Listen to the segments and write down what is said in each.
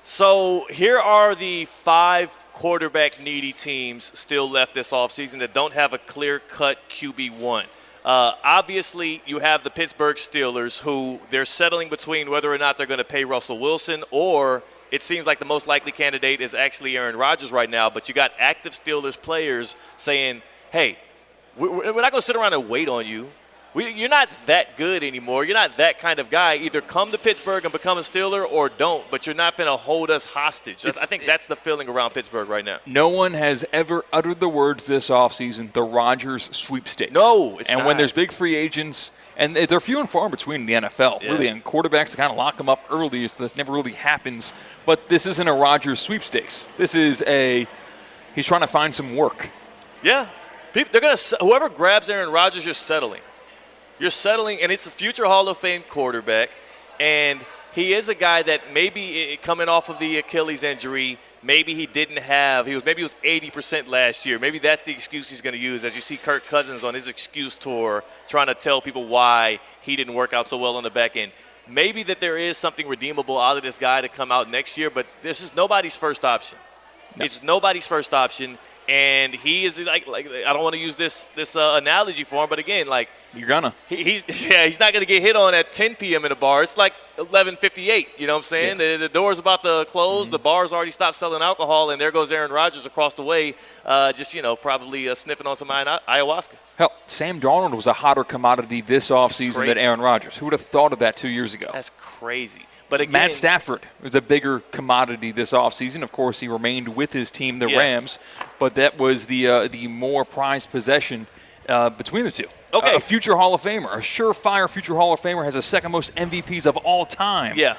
So here are the 5 quarterback-needy teams still left this offseason that don't have a clear-cut QB1. Obviously, you have the Pittsburgh Steelers, who they're settling between whether or not they're going to pay Russell Wilson, or it seems like the most likely candidate is actually Aaron Rodgers right now. But you got active Steelers players saying, hey, we're not going to sit around and wait on you. You're not that good anymore. You're not that kind of guy. Either come to Pittsburgh and become a Steeler or don't, but you're not going to hold us hostage. I think that's the feeling around Pittsburgh right now. No one has ever uttered the words this offseason, the Rodgers sweepstakes. No, it's not. And when there's big free agents, and they're few and far between in the NFL, really, and quarterbacks kind of lock them up early, so that never really happens. But this isn't a Rodgers sweepstakes. This is he's trying to find some work. Yeah. Whoever grabs Aaron Rodgers, you're settling. You're settling, and it's a future Hall of Fame quarterback, and he is a guy that maybe coming off of the Achilles injury, maybe he didn't have. Maybe he was 80% last year. Maybe that's the excuse he's going to use, as you see Kirk Cousins on his excuse tour trying to tell people why he didn't work out so well on the back end. Maybe that there is something redeemable out of this guy to come out next year, but this is nobody's first option. No. It's nobody's first option. And he is like I don't want to use this analogy for him, but again, like you're gonna. He's not gonna get hit on at 10 p.m. in a bar. It's like 11:58. You know what I'm saying? Yeah. The door's about to close. Mm-hmm. The bar's already stopped selling alcohol, and there goes Aaron Rodgers across the way, probably sniffing on some ayahuasca. Hell, Sam Darnold was a hotter commodity this offseason than Aaron Rodgers. Who would have thought of that 2 years ago? That's crazy. But again, Matt Stafford was a bigger commodity this offseason. Of course, he remained with his team, the Rams, but that was the more prized possession between the two. Okay. A future Hall of Famer, a surefire future Hall of Famer, has the second most MVPs of all time. Yeah.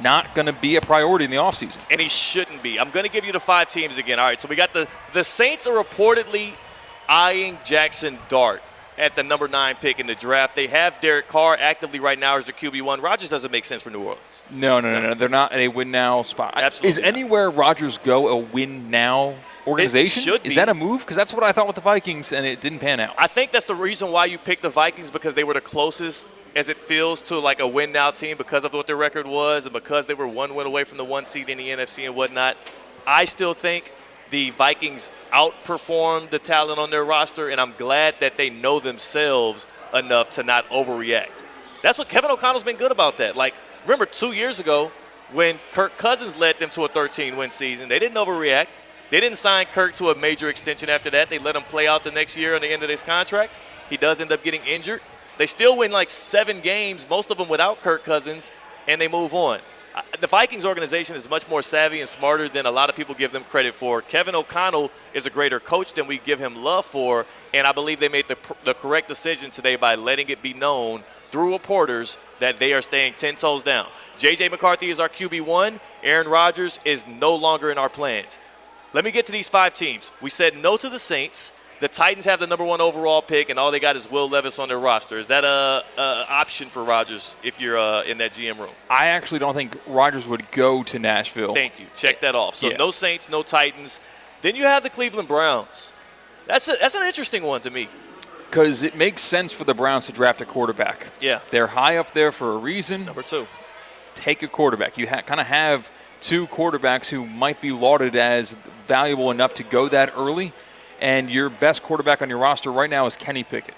Not going to be a priority in the offseason. And he shouldn't be. I'm going to give you the 5 teams again. All right, so we got the Saints are reportedly eyeing Jackson Dart at the number 9 pick in the draft. They have Derek Carr actively right now as their QB1. Rodgers doesn't make sense for New Orleans. No. They're not a win-now spot. Absolutely Is anywhere Rodgers go a win-now organization? It should be. Is that a move? Because that's what I thought with the Vikings, and it didn't pan out. I think that's the reason why you picked the Vikings, because they were the closest as it feels to like a win-now team because of what their record was and because they were 1 win away from the 1 seed in the NFC and whatnot. I still think the Vikings outperformed the talent on their roster, and I'm glad that they know themselves enough to not overreact. That's what Kevin O'Connell's been good about that. Like, remember 2 years ago when Kirk Cousins led them to a 13-win season, they didn't overreact. They didn't sign Kirk to a major extension after that. They let him play out the next year on the end of his contract. He does end up getting injured. They still win like 7 games, most of them without Kirk Cousins, and they move on. The Vikings organization is much more savvy and smarter than a lot of people give them credit for. Kevin O'Connell is a greater coach than we give him love for, and I believe they made the correct decision today by letting it be known through reporters that they are staying 10 toes down. J.J. McCarthy is our QB1. Aaron Rodgers is no longer in our plans. Let me get to these 5 teams. We said no to the Saints. The Titans have the number 1 overall pick, and all they got is Will Levis on their roster. Is that a option for Rodgers if you're in that GM room? I actually don't think Rodgers would go to Nashville. Thank you. Check that off. So no Saints, no Titans. Then you have the Cleveland Browns. That's an interesting one to me. Because it makes sense for the Browns to draft a quarterback. Yeah. They're high up there for a reason. Number 2. Take a quarterback. You kind of have 2 quarterbacks who might be lauded as valuable enough to go that early. And your best quarterback on your roster right now is Kenny Pickett.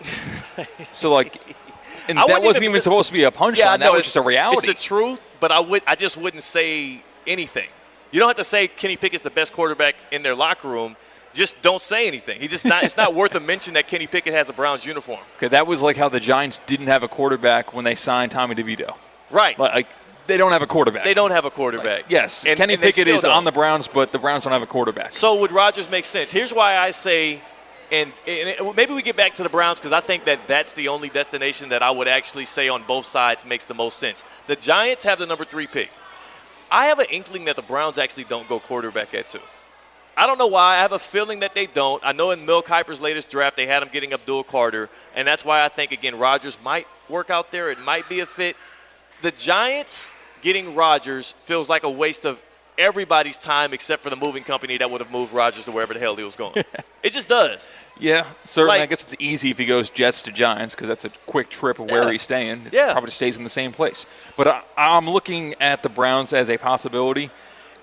So, and that wasn't even supposed to be a punchline. Yeah, that was just a reality. It's the truth, but I just wouldn't say anything. You don't have to say Kenny Pickett's the best quarterback in their locker room. Just don't say anything. It's not worth a mention that Kenny Pickett has a Browns uniform. Okay, that was like how the Giants didn't have a quarterback when they signed Tommy DeVito. Right. They don't have a quarterback. They don't have a quarterback. Yes, and Kenny Pickett is on the Browns, but the Browns don't have a quarterback. So would Rodgers make sense? Here's why I say, and maybe we get back to the Browns because I think that's the only destination that I would actually say on both sides makes the most sense. The Giants have the number 3 pick. I have an inkling that the Browns actually don't go quarterback at 2. I don't know why. I have a feeling that they don't. I know in Mel Kiper's latest draft they had him getting Abdul Carter, and that's why I think, again, Rodgers might work out there. It might be a fit. The Giants getting Rodgers feels like a waste of everybody's time except for the moving company that would have moved Rodgers to wherever the hell he was going. It just does. Yeah, certainly. I guess it's easy if he goes Jets to Giants because that's a quick trip of where he's staying. It probably stays in the same place. But I'm looking at the Browns as a possibility.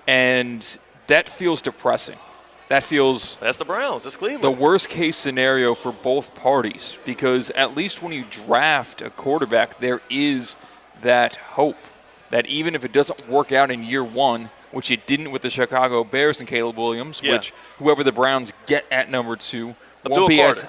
And that feels depressing. That's the Browns. That's Cleveland. The worst case scenario for both parties, because at least when you draft a quarterback, there is that hope that even if it doesn't work out in year one, which it didn't with the Chicago Bears and Caleb Williams, which whoever the Browns get at number 2 won't be as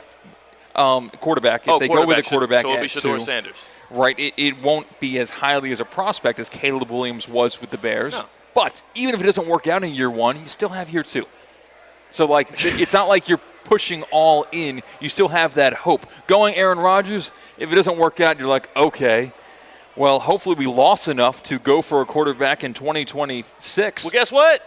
quarterback. If they go with a quarterback so it'll be at Shador 2, Sanders. Right, it won't be as highly as a prospect as Caleb Williams was with the Bears. No. But even if it doesn't work out in year one, you still have year 2. So, it's not like you're pushing all in. You still have that hope. Going Aaron Rodgers, if it doesn't work out, you're like, okay, well, hopefully we lost enough to go for a quarterback in 2026. Well, guess what?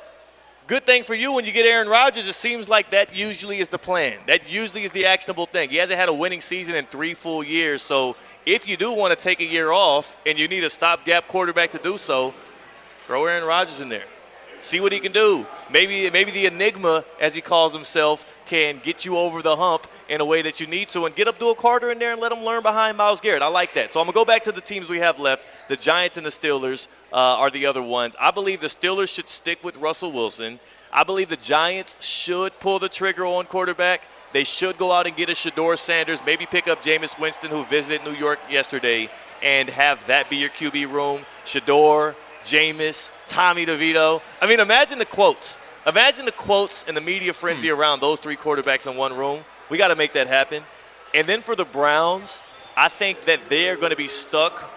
Good thing for you when you get Aaron Rodgers, it seems like that usually is the plan. That usually is the actionable thing. He hasn't had a winning season in 3 full years. So if you do want to take a year off and you need a stopgap quarterback to do so, throw Aaron Rodgers in there. See what he can do. Maybe the enigma, as he calls himself, can get you over the hump in a way that you need to, and get Abdul Carter in there and let him learn behind Myles Garrett. I like that. So I'm going to go back to the teams we have left. The Giants and the Steelers are the other ones. I believe the Steelers should stick with Russell Wilson. I believe the Giants should pull the trigger on quarterback. They should go out and get a Shador Sanders, maybe pick up Jameis Winston, who visited New York yesterday, and have that be your QB room. Shador, Jameis, Tommy DeVito. I mean, imagine the quotes. Imagine the quotes and the media frenzy around those 3 quarterbacks in one room. We got to make that happen. And then for the Browns, I think that they're going to be stuck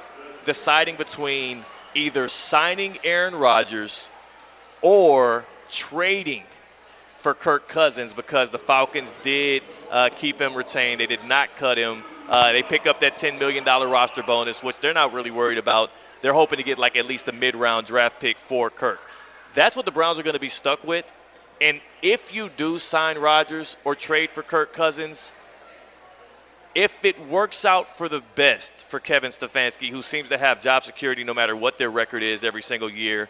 deciding between either signing Aaron Rodgers or trading for Kirk Cousins, because the Falcons did keep him retained. They did not cut him. They pick up that $10 million roster bonus, which they're not really worried about. They're hoping to get at least a mid-round draft pick for Kirk. That's what the Browns are going to be stuck with. And if you do sign Rodgers or trade for Kirk Cousins, if it works out for the best for Kevin Stefanski, who seems to have job security no matter what their record is every single year,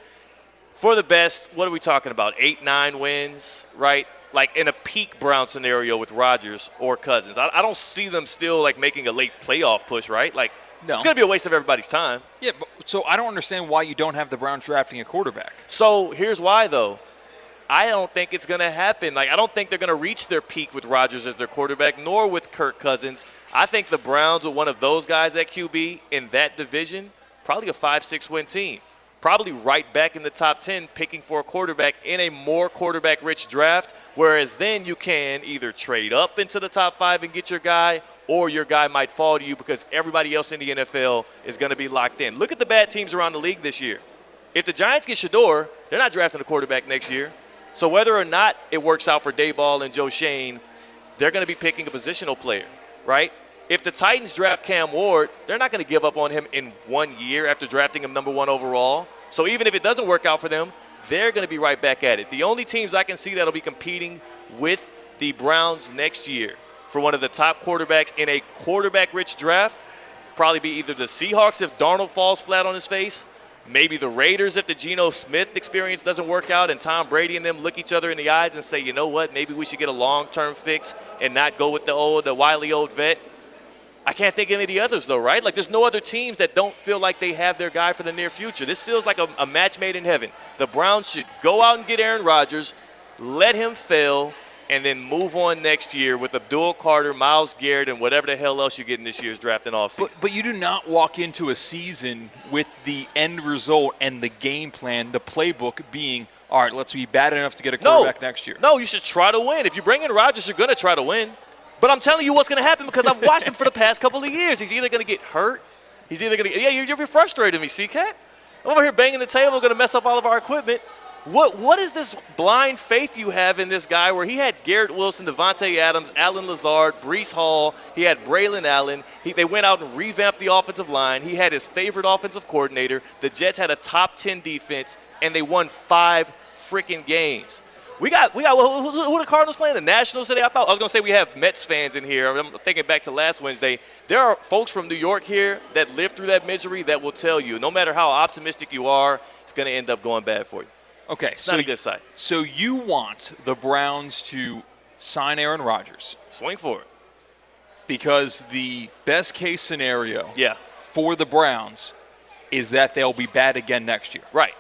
for the best, what are we talking about, 8, 9 wins, right? Like in a peak Brown scenario with Rodgers or Cousins. I don't see them still making a late playoff push, right? No. It's going to be a waste of everybody's time. Yeah, so I don't understand why you don't have the Browns drafting a quarterback. So here's why, though. I don't think it's going to happen. I don't think they're going to reach their peak with Rodgers as their quarterback, nor with Kirk Cousins. I think the Browns, with one of those guys at QB in that division, probably a 5-6 win team. Probably right back in the top 10, picking for a quarterback in a more quarterback-rich draft, whereas then you can either trade up into the top 5 and get your guy, or your guy might fall to you because everybody else in the NFL is going to be locked in. Look at the bad teams around the league this year. If the Giants get Shador, they're not drafting a quarterback next year. So whether or not it works out for Dayball and Joe Shane, they're going to be picking a positional player, right? If the Titans draft Cam Ward, they're not going to give up on him in 1 year after drafting him number 1 overall. So even if it doesn't work out for them, they're going to be right back at it. The only teams I can see that will be competing with the Browns next year for one of the top quarterbacks in a quarterback-rich draft probably be either the Seahawks if Darnold falls flat on his face, maybe the Raiders if the Geno Smith experience doesn't work out and Tom Brady and them look each other in the eyes and say, you know what, maybe we should get a long-term fix and not go with the wily old vet. I can't think of any of the others, though, right? There's no other teams that don't feel like they have their guy for the near future. This feels like a match made in heaven. The Browns should go out and get Aaron Rodgers, let him fail, and then move on next year with Abdul Carter, Myles Garrett, and whatever the hell else you get in this year's draft and offseason. But you do not walk into a season with the end result and the game plan, the playbook being, all right, let's be bad enough to get a quarterback next year. No, you should try to win. If you bring in Rodgers, you're going to try to win. But I'm telling you what's going to happen because I've watched him for the past couple of years. He's either going to get hurt. He's either going to – yeah, you're frustrating me, C-Cat. I'm over here banging the table, going to mess up all of our equipment. What is this blind faith you have in this guy where he had Garrett Wilson, Devontae Adams, Alan Lazard, Breece Hall. He had Braylon Allen. They went out and revamped the offensive line. He had his favorite offensive coordinator. The Jets had a top 10 defense, and they won 5 freaking games. We got who are the Cardinals playing? The Nationals today? I was going to say we have Mets fans in here. I'm thinking back to last Wednesday. There are folks from New York here that lived through that misery that will tell you, no matter how optimistic you are, it's going to end up going bad for you. Okay, it's not a good sight. So you want the Browns to sign Aaron Rodgers. Swing for it. Because the best case scenario for the Browns is that they'll be bad again next year. Right.